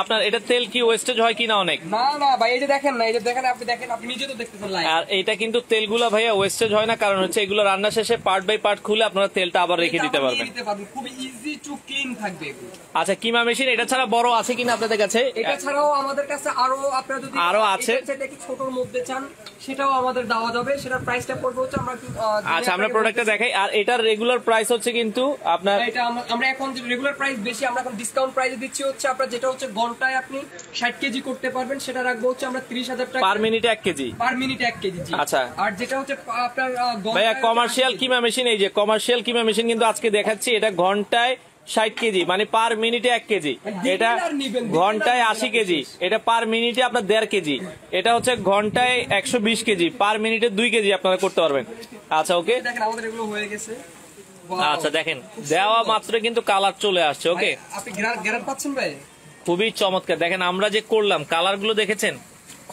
আপনার এটা তেল কি ওয়েস্টেজ হয় কিনা অনেক? না না ভাই, এই যে দেখেন না, এই যে দেখেন, আপনি দেখেন, আপনি নিজে তো দেখতেছেন লাইভ। আর এটা কিন্তু তেলগুলো ভাইয়া ওয়েস্টেজ হয় না, কারণ হচ্ছে এগুলো রান্না শেষে পার্ট বাই পার্ট খুলে আপনারা তেলটা আবার রেখে দিতে পারবেন। খুব ইজি টু ক্লিন থাকবে এগুলো। আচ্ছা, কিমা মেশিন এটা ছাড়া বড় আছে কিনা আপনাদের কাছে? এটা ছাড়াও আমাদের কাছে আরো, আপনারা যদি আরো আছে, এটা কি ছোটর মধ্যে চান সেটাও আমাদের দেওয়া যাবে। সেটার প্রাইসটা পড়বে হচ্ছে, আমরা আচ্ছা আমরা প্রোডাক্টটা দেখাই। আর এটার রেগুলার প্রাইস হচ্ছে কিন্তু আপনার, এটা আমরা এখন যে রেগুলার প্রাইস বেশি, আমরা এখন ডিসকাউন্ট প্রাইসে দিচ্ছি হচ্ছে আপনার, যেটা হচ্ছে ঘন্টায় আপনি 60 কেজি করতে পারবেন, সেটা রাখবো হচ্ছে আমরা 30,000 টাকা পার মিনিটে 1 কেজি। পার মিনিটে 1 কেজি। আচ্ছা, আর যেটা হচ্ছে আপনার ভাইয়া কমার্শিয়াল কিমা মেশিন, এই যে কমার্শিয়াল কিমা মেশিন কিন্তু আজকে দেখাচ্ছি, এটা ঘন্টায় 60 কেজি, মানে পার মিনিটে 1 কেজি। এটা ঘন্টায় 80 কেজি, এটা পার মিনিটে আপনার 1.5 কেজি। এটা হচ্ছে ঘন্টায় 120 কেজি, পার মিনিটে 2 কেজি আপনারা করতে পারবেন। আচ্ছা ওকে, দেখেন আমাদের এগুলো হয়ে গেছে। আচ্ছা দেখেন, দেওয়া মাত্র কিন্তু কালার চলে আসছে। ওকে, আপনি গ্যারান্টি পাচ্ছেন ভাই, খুবই চমৎকার। দেখেন আমরা যে করলাম, কালার গুলো দেখেছেন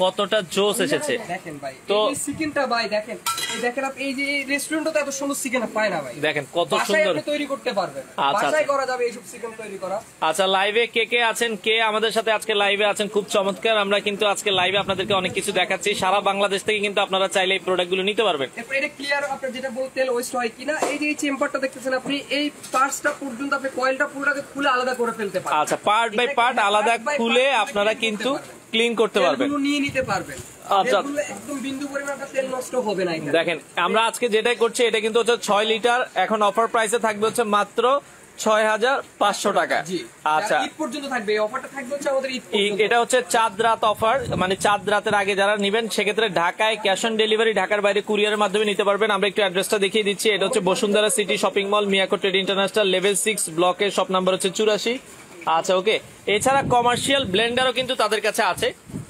কতটা জোস এসেছে। দেখেন ভাই, তো এই চিকেনটা ভাই দেখেন, এই দেখেন আপনি, এই যে রেস্টুরেন্টে তো এত সুন্দর চিকেন পায় না ভাই। দেখেন কত বাসায় সুন্দর আপনি তৈরি করতে পারবেন, আচ্ছা, বাসায় করা যাবে এইসব চিকেন তৈরি করা। আচ্ছা, লাইভে কে কে আছেন, কে আমাদের সাথে আজকে লাইভে আছেন, খুব চমৎকার। আমরা কিন্তু আজকে লাইভে আপনাদেরকে অনেক কিছু দেখাচ্ছি, সারা বাংলাদেশ থেকে কিন্তু আপনারা চাইলে এই প্রোডাক্ট গুলো নিতে পারবেন। এরপর এটা ক্লিয়ার, আপনার যেটা বলতে তেল ওয়েস্ট হয় কিনা, এই যে এই চেম্বারটা দেখতেছেন আপনি, এই পার্টসটা পর্যন্ত আপনি কয়েলটা পুরোটাকে খুলে আলাদা করে ফেলতে পারবেন। আচ্ছা, পার্ট বাই পার্ট আলাদা খুলে আপনারা কিন্তু ক্লিন করতে পারবেন, নিয়ে নিতে পারবেন। আচ্ছা, একদম বিন্দু পরিমাণ তেল নষ্ট হবে না এখানে। দেখেন আমরা আজকে যেটাই করছি, এটা কিন্তু হচ্ছে 6 লিটার, এখন অফার প্রাইসে থাকবে হচ্ছে মাত্র 6500 টাকা। আচ্ছা, ঈদ পর্যন্ত থাকবে এই অফারটা, থাকবে হচ্ছে আমাদের ঈদ পর্যন্ত। এটা হচ্ছে চাঁদ রাত অফার, মানে চাঁদ রাতের আগে যারা নেবেন সেক্ষেত্রে ঢাকায় ক্যাশ অন ডেলিভারি, ঢাকার বাইরে কুরিয়ারের মাধ্যমে নিতে পারবেন। আমরা একটু অ্যাড্রেসটা দেখিয়ে দিচ্ছি। এটা হচ্ছে Bashundhara city shopping mall, Miyako trade international, level 6 ব্লকের শপ নাম্বার হচ্ছে 84। আচ্ছা ওকে, এছাড়া কমার্শিয়াল ব্লেন্ডারও কিন্তু তাদের কাছে আছে।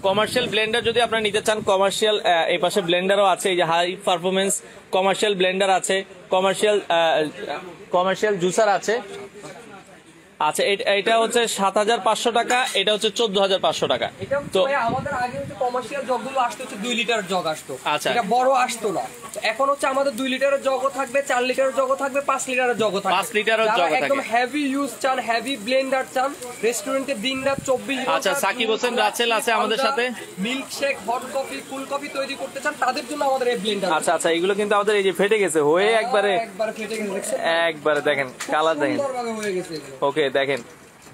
কমার্শিয়াল ব্লেন্ডার যদি আপনারা নিতে চান, কমার্শিয়াল এই পাশে ব্লেন্ডারও আছে, এই যে হাই পারফরমেন্স কমার্শিয়াল ব্লেন্ডার আছে, কমার্শিয়াল জুসার আছে। আচ্ছা, এটা হচ্ছে 7500 টাকা, এটা হচ্ছে 14500 টাকা। তো আমাদের আগে হচ্ছে কমার্শিয়াল জগগুলো আসতো হচ্ছে 2 লিটার জগ আসতো, আচ্ছা, এটা বড় আসতো না। এখন হচ্ছে আমাদের 2 লিটারের জগও থাকবে, 4 লিটারের জগও থাকবে, 5 লিটারের জগও থাকবে। 5 লিটারের জগ থাকবে। একদম হেভি ইউজ চান, হেভি ব্লেন্ডার চান, রেস্টুরেন্টে দিনরাত 24 ঘন্টা। আচ্ছা, সাকিব হোসেন রাসেল আছে আমাদের সাথে। Milk shake, hot coffee, cool coffee তৈরি করতে চান, তাদের জন্য আমাদের এই ব্লেন্ডার। আচ্ছা আচ্ছা, এগুলো কিন্তু আমাদের এই যে ফেটে গেছে, হয়ে একবারে ফেটে গেছে, একবারে দেখেন কালার দেখেন, সুন্দরভাবে হয়ে গেছে এগুলো। ওকে দেখেন,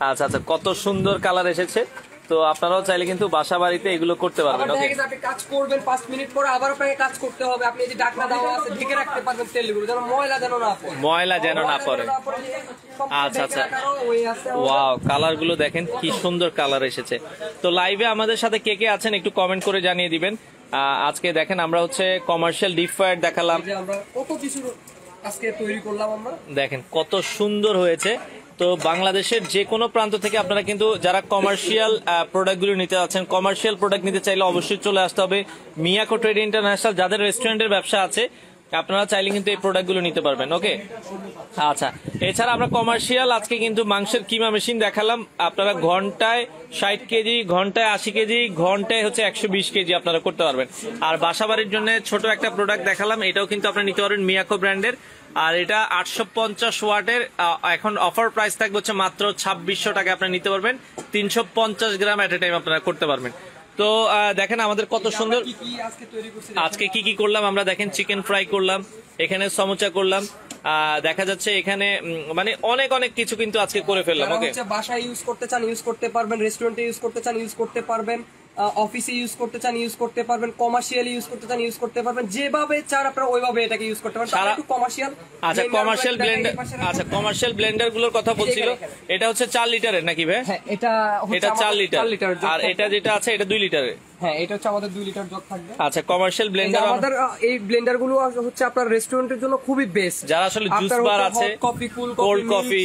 আচ্ছা আচ্ছা, কত সুন্দর কালার এসেছে। তো আপনারাও চাইলে কিন্তু বাসা বাড়িতে এগুলো করতে পারবেন। ওকে, আপনি কাজ করবেন 5 মিনিট পরে আবার আপনাকে কাজ করতে হবে, আপনি এই যে ঢাকনা দেওয়া আছে ঢেকে রাখতে পারবেন তেলগুলো, যেন ময়লা যেন না পড়ে, ময়লা যেন না পড়ে। আচ্ছা আচ্ছা, ওয়াও, কালার গুলো দেখেন কি সুন্দর কালার এসেছে। তো লাইভে আমাদের সাথে কে কে আছেন একটু কমেন্ট করে জানিয়ে দিবেন। আজকে দেখেন আমরা হচ্ছে কমার্শিয়াল ডিপ ফ্রায়ার দেখালাম, আমরা কত কিছু আজকে তৈরি করলাম, আমরা দেখেন কত সুন্দর হয়েছে। তো বাংলাদেশের যে কোনো প্রান্ত থেকে আপনারা কিন্তু যারা কমার্শিয়াল প্রোডাক্টগুলো নিতে যাচ্ছেন, কমার্শিয়াল প্রোডাক্ট নিতে চাইলে অবশ্যই চলে আসতে হবে মিয়াকো ট্রেড ইন্টারন্যাশনাল। যাদের রেস্টুরেন্টের ব্যবসা আছে আপনারা চাইলে কিন্তু এই প্রোডাক্টগুলো নিতে পারবেন। ওকে, আচ্ছা, এছাড়া আমরা কমার্শিয়াল আজকে কিন্তু মাংসের কিমা মেশিন দেখালাম। আপনারা ঘন্টায় 60 কেজি, ঘন্টায় 80 কেজি, ঘন্টায় হচ্ছে 120 কেজি আপনারা করতে পারবেন। আর বাসাবাড়ির জন্য ছোট একটা প্রোডাক্ট দেখালাম, এটাও কিন্তু আপনারা নিতে পারবেন মিয়াকো ব্র্যান্ডের। আর এটা 850 ওয়াটের, এখন অফার প্রাইস থাকবে হচ্ছে মাত্র 2600 টাকা, আপনারা নিতে পারবেন। 350 গ্রাম এট এ টাইম আপনারা করতে পারবেন। তো দেখেন আমাদের কত সুন্দর আজকে কি কি করলাম আমরা, দেখেন চিকেন ফ্রাই করলাম, এখানে সমোচা করলাম, দেখা যাচ্ছে এখানে মানে অনেক অনেক কিছু কিন্তু আজকে করে ফেললাম। ওকে, বাসায় ইউজ করতে চান ইউজ করতে পারবেন, রেস্টুরেন্টে ইউজ করতে চান ইউজ করতে পারবেন, অফিসে ইউজ করতে চান ইউজ করতে পারবেন, কমার্শিয়ালি ইউজ করতে চান ইউজ করতে পারবেন, যেভাবে চান আপনারা ওইভাবে এটাকে ইউজ করতে পারবেন। একটু কমার্শিয়াল, আচ্ছা কমার্শিয়াল ব্লেন্ডার, আচ্ছা কমার্শিয়াল ব্লেন্ডার গুলোর কথা বলছিল, এটা হচ্ছে 4 লিটারের নাকি ভাই? হ্যাঁ, এটা 4 লিটার, আর এটা যেটা আছে এটা 2 লিটারের। হ্যাঁ, এটা হচ্ছে আমাদের 2 লিটার জগ থাকবে। আচ্ছা, কমার্শিয়াল ব্লেন্ডার আমাদের এই ব্লেন্ডার গুলো হচ্ছে আপনার রেস্টুরেন্টের জন্য খুবই বেস্ট, যারা আসলে জুস বার আছে, coffee, cold coffee,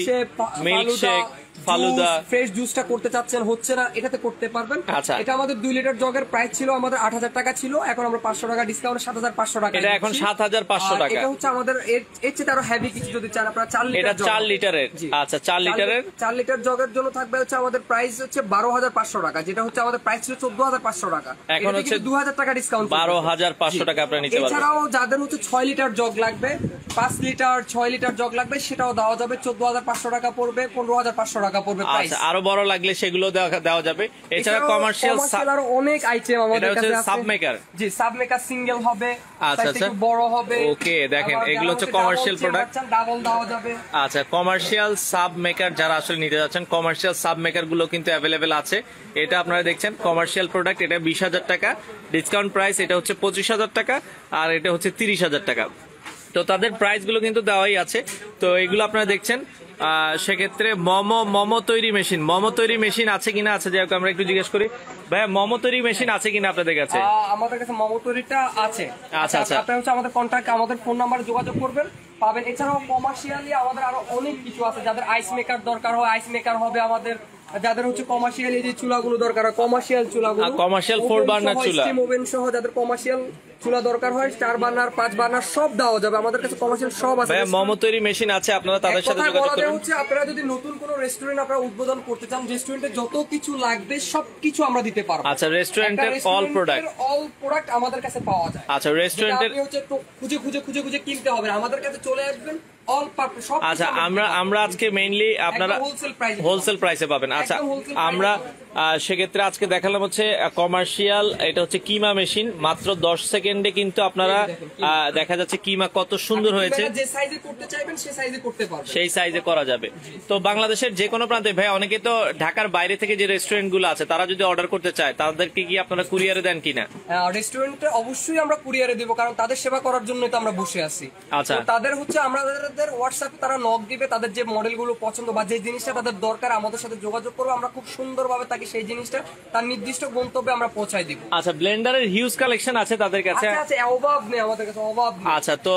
milk shake, falooda fresh জুসটা করতে চাচ্ছেন, হচ্ছে না, এটাতে করতে পারবেন। আচ্ছা, এটা আমাদের 2 লিটার জগের প্রাইস ছিল আমাদের 8000 টাকা ছিল, এখন আমরা 500 টাকা ডিসকাউন্টে 7500 টাকা। এটা এখন 7500 টাকা। এটা হচ্ছে আমাদের এর চেয়ে আরো হেভি কিছু যদি চান আপনারা 4 লিটার। এটা 4 লিটারের। আচ্ছা 4 লিটারের 4 লিটার জগের জন্য থাকবে হচ্ছে আমাদের প্রাইস হচ্ছে 12500 টাকা, যেটা হচ্ছে আমাদের প্রাইস ছিল 14500 টাকা, এখন হচ্ছে 2000 টাকা ডিসকাউন্ট, 12500 টাকা আপনারা নিতে পারবেন। এছাড়াও যাদের হচ্ছে 6 লিটার জগ লাগবে, 5 লিটার 6 লিটার জগ লাগবে, সেটাও দেওয়া যাবে, 14500 টাকা পড়বে, 15500 টাকা পড়বে প্রাইস। আচ্ছা, আরো বড় লাগলে সেগুলো দেওয়া যাবে। এছাড়া কমার্শিয়াল আরো অনেক আইটেম আমাদের কাছে আছে। সাব মেকার, জি সাব মেকার সিঙ্গেল হবে, আচ্ছা আচ্ছা একটু বড় হবে। ওকে, দেখেন এগুলো হচ্ছে কমার্শিয়াল প্রোডাক্ট, ডাবল দেওয়া যাবে। আচ্ছা, কমার্শিয়াল সাব মেকার যারা আসলে নিতে যাচ্ছেন, কমার্শিয়াল সাব মেকার গুলো কিন্তু অ্যাভেলেবেল আছে। এটা আপনারা দেখছেন কমার্শিয়াল প্রোডাক্ট, এটা 20000 টাকা ডিসকাউন্ট প্রাইস, এটা হচ্ছে 25000 টাকা, আর এটা হচ্ছে 30000 টাকা। তো তাদের প্রাইস গুলো কিন্তু দেওয়াই আছে। তো এগুলো আপনারা দেখছেন। সেক্ষেত্রে মোমো তৈরি মেশিন আছে কিনা, আছে যাই হোক আমরা একটু জিজ্ঞেস করি। ভাইয়া, মোমো তৈরি মেশিন আছে কিনা আপনাদের কাছে? আমাদের কাছে মোমো তৈরিটা আছে। আচ্ছা আচ্ছা, আপনারা হচ্ছে আমাদের কন্টাক্ট, আমাদের ফোন নাম্বারে যোগাযোগ করবেন, পাবেন। এছাড়াও কমার্শিয়ালি আমাদের আরো অনেক কিছু আছে, যাদের আইস মেকার দরকার হয় আইস মেকার হবে আমাদের, যাদের হচ্ছে কমার্শিয়াল এই যে চুলাগুলো দরকার হয়, কমার্শিয়াল চুলাগুলো, কমার্শিয়াল 4 বার্নার চুলা, স্টিম ওভেন সহ যাদের কমার্শিয়াল চুলা দরকার হয়, 4 বার্নার 5 বার্নার সব দেওয়া যাবে, আমাদের কাছে কমার্শিয়াল সব আছে। ভাই, মোমো তৈরি মেশিন আছে, আপনারা তাদের সাথে যোগাযোগ করুন। হচ্ছে আপনারা যদি নতুন কোনো রেস্টুরেন্ট আপনারা উদ্বোধন করতে চান, রেস্টুরেন্টে যত কিছু লাগবে সবকিছু আমরা দিতে পারবো। আচ্ছা, রেস্টুরেন্টের অল প্রোডাক্ট আমাদের কাছে পাওয়া যায়। আচ্ছা, রেস্টুরেন্টের হচ্ছে একটু খুঁজে কিনতে হবে না, আমাদের কাছে চলে আসবেন। আচ্ছা, আমরা আজকে মেইনলি আপনারা হোলসেল প্রাইসে পাবেন। আচ্ছা, আমরা সেক্ষেত্রে আজকে দেখালাম হচ্ছে কমার্শিয়াল, এটা হচ্ছে কিমা মেশিন, মাত্র 10 সেকেন্ডে কিন্তু আপনারা দেখা যাচ্ছে কিমা কত সুন্দর হয়েছে, যে সাইজে করতে চাইবেন সেই সাইজে করতে পারবেন, সেই সাইজে করা যাবে। তো বাংলাদেশের যে কোনো প্রান্তে, ভাই অনেকে তো ঢাকার বাইরে থেকে যে রেস্টুরেন্ট গুলো আছে তারা যদি অর্ডার করতে চায়, তাদেরকে কি আপনারা কুরিয়ারে দেন কিনা? রেস্টুরেন্টে অবশ্যই আমরা কুরিয়ারে দেব, কারণ তাদের সেবা করার জন্যই তো আমরা বসে আছি। আচ্ছা, তাদের হচ্ছে আমাদের হোয়াটসঅ্যাপে তারা নক দিবে, তাদের যে মডেলগুলো পছন্দ বা যে জিনিসটা তাদের দরকার আমাদের সাথে যোগাযোগ করবে, আমরা খুব সুন্দরভাবে তাকে সেই জিনিসটা তার নির্দিষ্ট গন্তব্যে আমরা পৌঁছায় দিব। আচ্ছা, ব্লেন্ডারের হিউজ কালেকশন আছে তাদের কাছে। অভাব নেই আমাদের কাছে, অভাব নেই। আচ্ছা, তো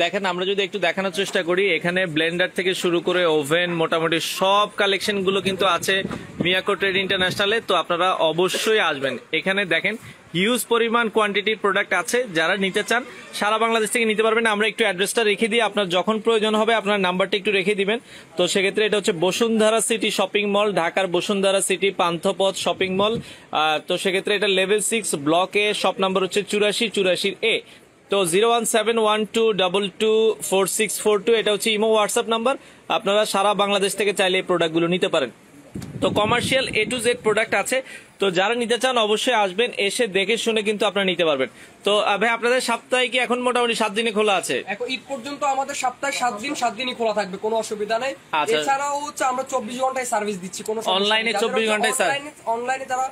দেখেন আমরা যদি একটু দেখানোর চেষ্টা করি, এখানে ব্লেন্ডার থেকে শুরু করে ওভেন, মোটামুটি সব কালেকশন গুলো কিন্তু আছে মিয়াকো ট্রেড ইন্টারন্যাশনালে। তো আপনারা অবশ্যই আসবেন, এখানে দেখেন হিউজ পরিমাণ কোয়ান্টিটির প্রোডাক্ট আছে। যারা নিতে চান সারা বাংলাদেশ থেকে নিতে পারবেন। আমরা একটু অ্যাড্রেসটা রেখে দিই, আপনার যখন প্রয়োজন হবে আপনার নাম্বারটা একটু রেখে দিবেন। তো সেক্ষেত্রে এটা হচ্ছে বসুন্ধরা সিটি শপিং মল, ঢাকার Bashundhara city Panthapath shopping mall. তো সেক্ষেত্রে এটা লেভেল 6 ব্লকে, শপ নাম্বার হচ্ছে 84 তো 01712224642, এটা হচ্ছে ইমো হোয়াটসঅ্যাপ নাম্বার। আপনারা সারা বাংলাদেশ থেকে চাইলে এই প্রোডাক্টগুলো নিতে পারেন। তো commercial A to Z product আছে। তো যারা নিতে চান অবশ্যই আসবেন, এসে দেখে শুনে কিন্তু আপনারা নিতে পারবেন। তো ভাই, আপনাদের সপ্তাহে কি এখন মোটামুটি 7 দিনে খোলা আছে? এখন ঈদ পর্যন্ত আমাদের সপ্তাহে 7 দিনই খোলা থাকবে, কোনো অসুবিধা নেই। এছাড়াও হচ্ছে আমরা 24 ঘন্টায় সার্ভিস দিচ্ছি, কোনো অনলাইনে 24 ঘন্টায় অনলাইনে যারা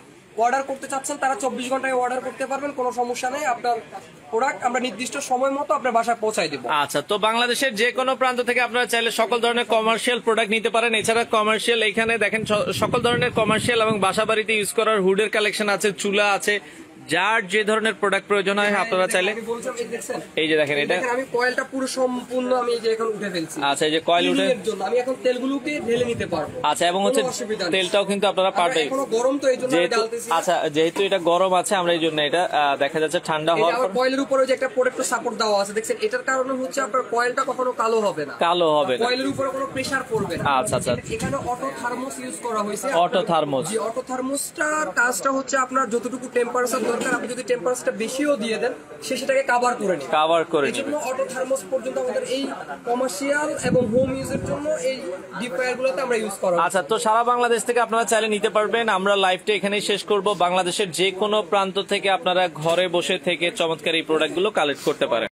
অর্ডার করতে চাচ্ছেন তারা 24 ঘন্টায় অর্ডার করতে পারবেন, কোনো সমস্যা নেই। আপনার প্রোডাক্ট আমরা নির্দিষ্ট সময় মতো আপনার বাসায় পৌঁছায় দেব। আচ্ছা, তো বাংলাদেশের যে কোনো প্রান্ত থেকে আপনারা চাইলে সকল ধরনের কমার্শিয়াল প্রোডাক্ট নিতে পারেন। এছাড়া কমার্শিয়াল এখানে দেখেন সকল ধরনের কমার্শিয়াল এবং বাসা বাড়িতে ইউজ করার হুডের কালেকশন আছে, চুলা আছে, যার যে ধরনের প্রোডাক্ট প্রয়োজন হয় আপনারা চাইলে। এই যে দেখেন, এটা আমি কয়েলটা পুরো সম্পূর্ণ আমি এই যে এখন উঠে ফেলছি। আচ্ছা, এই যে কয়েল উঠে আমি এখন তেলগুলোকে ঢেলে নিতে পারবো। আচ্ছা, এবং হচ্ছে তেলটাও কিন্তু আপনারা পারবেন, এখনো গরম তো এইজন্য আমি ঢালতেছি। আচ্ছা, যেহেতু এটা গরম আছে আমরা এই জন্য এটা দেখা যাচ্ছে ঠান্ডা হওয়ার পর কয়েলের উপরে যে একটা প্রোটেক্টর সাপোর্ট দেওয়া আছে দেখছেন, এটার কারণে হচ্ছে আপনার কয়েলটা কখনো কালো হবে না, কয়েলের উপরে কোনো প্রেসার পড়বে না। আচ্ছা আচ্ছা, এখানে অটো থার্মোস ইউজ করা হয়েছে। অটো থার্মোস, জি, অটো থার্মোসটার কাজটা হচ্ছে আপনার যতটুকু টেম্পারেচার দরকার, আপনি যদি টেম্পারেচারটা বেশিও দিয়ে দেন সে সেটাকে কভার করে নেবে। এজন্য অটো থার্মোস পর্যন্ত আমাদের এই কমার্শিয়াল এবং হোম ইউজের জন্য এই ডিপ ফ্রায়ারগুলোতে আমরা ইউজ করা। আচ্ছা, তো সারা বাংলাদেশ থেকে আপনারা চাইলে নিতে পারবেন। আমরা লাইভটা এখানেই শেষ করব। বাংলাদেশের যে কোনো প্রান্ত থেকে আপনারা ঘরে বসে থেকে চমৎকার এই প্রোডাক্টগুলো কালেক্ট করতে পারেন।